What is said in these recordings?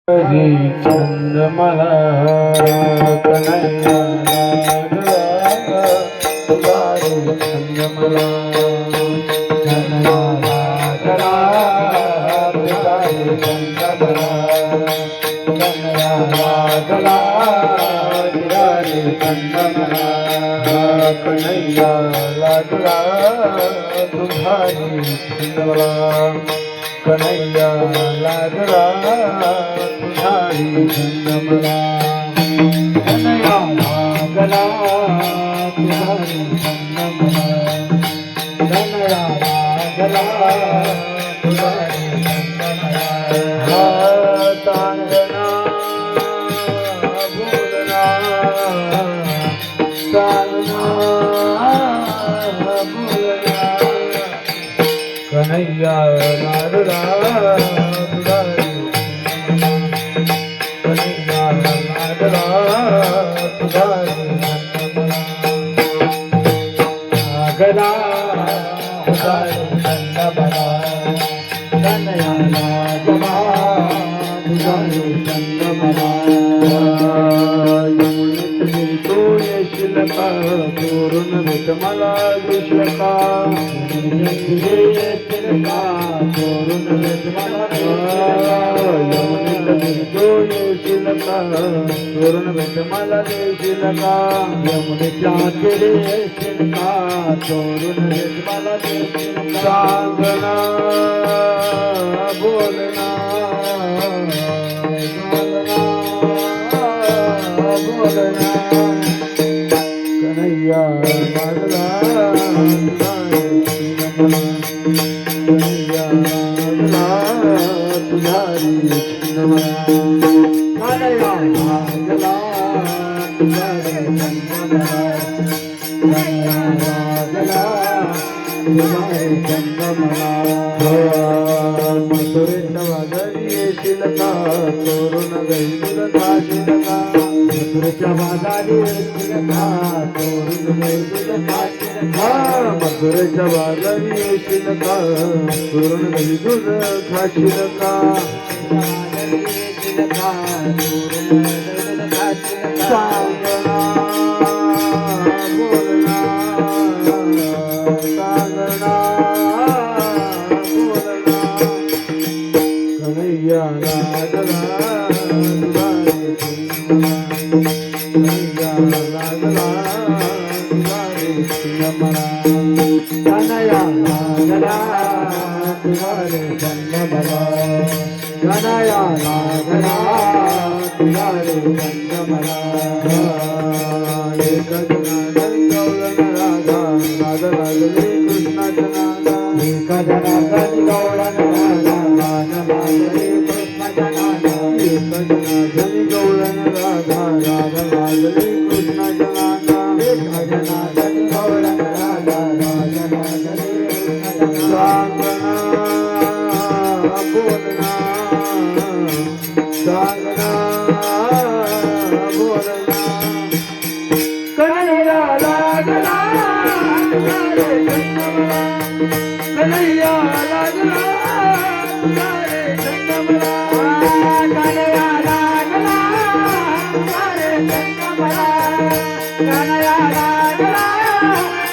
हरी छंद मला कन्हैया लागला तुझा रे छंद मला कन्हैया लागला तुझा रे छंद मला कन्हैया लागला तुझा रे छंद मला कन्हैया लागला तुझा रे छंद मला कन्हैया लागला तुझारी छंद मला कन्हैया लागला तुझारी छंद मला कन्हैया लागला तुझारी छंद मला तांगना बोलना तांगना बोलना कन्हैया लागला तुझारी कन्हैया लागला तुझारी लागला तुझारी छंद मला कन्हैया लागला तुझारी छंद मला यमुनेत मिळतो येशील का चोरून भेट मला दिसलं का येशील का चोरून भेट मला यमुनेत मिळतो येशील का चोरून भेट मला देशील का यमुनेच्या केले येशील का चोरून भेट मला देशील का सांगना बोलना बोलना कन्हैया लागला कन्हैया लागला तुझारी छंद मला कन्हैया लागला तुझारी छंद मला कन्हैया लागला तुझारी छंद मला मथुरेच्या बाजारी येशील का चोरून गैल खाशील का मथुरेच्या बाजारी येशील का चोरून गैल खाशील का मथुरेच्या बाजारी येशील का चोरून गैल खाशील का येशील का चोरून गैल खाशील का सांगना बोलना सांगना कन्हैया लागला तुझारी कन्हैया लागला तुझारी छंद मला कन्हैया लागला तुझारी छंद मला कन्हैया लागला तुझारी छंद मला एक जनार्दन गौरण राधा नाद लागले कृष्णाच्या नादा एक जनार्दन गौरण राधा नाद लागले कृष्णाच्या नादा एक जनार्दन गौरण राधा नाद लागले कृष्णाच्या नादा एक जनार्दन गौरण राधा नाद लागले सांगना बोलना सांगना बोलना कन्हैया लागला तुझारी छंद मला कन्हैया लागला तुझारी छंद मला कन्हैया लागला तुझारी छंद मला कन्हैया लागला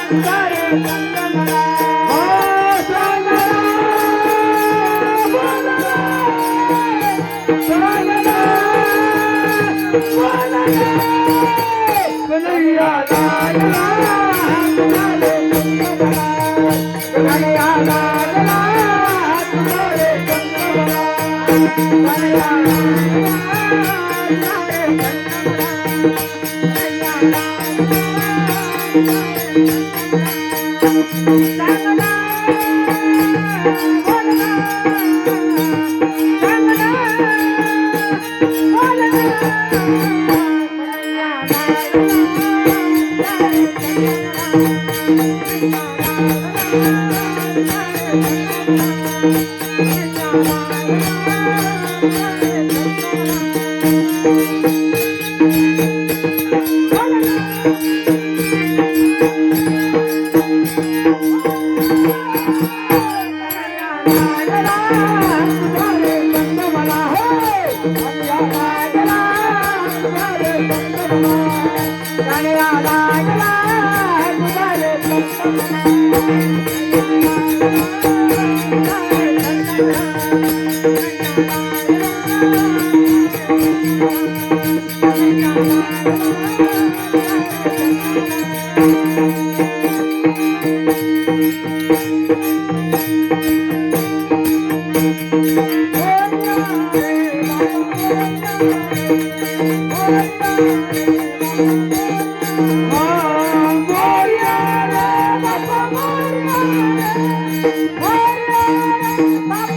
तुझारी छंद मला सांगना बोलना सांगना बोलना कन्हैया लागला तुझारी छंद मला कन्हैया लागला तुझारी छंद मला कन्हैया Bye.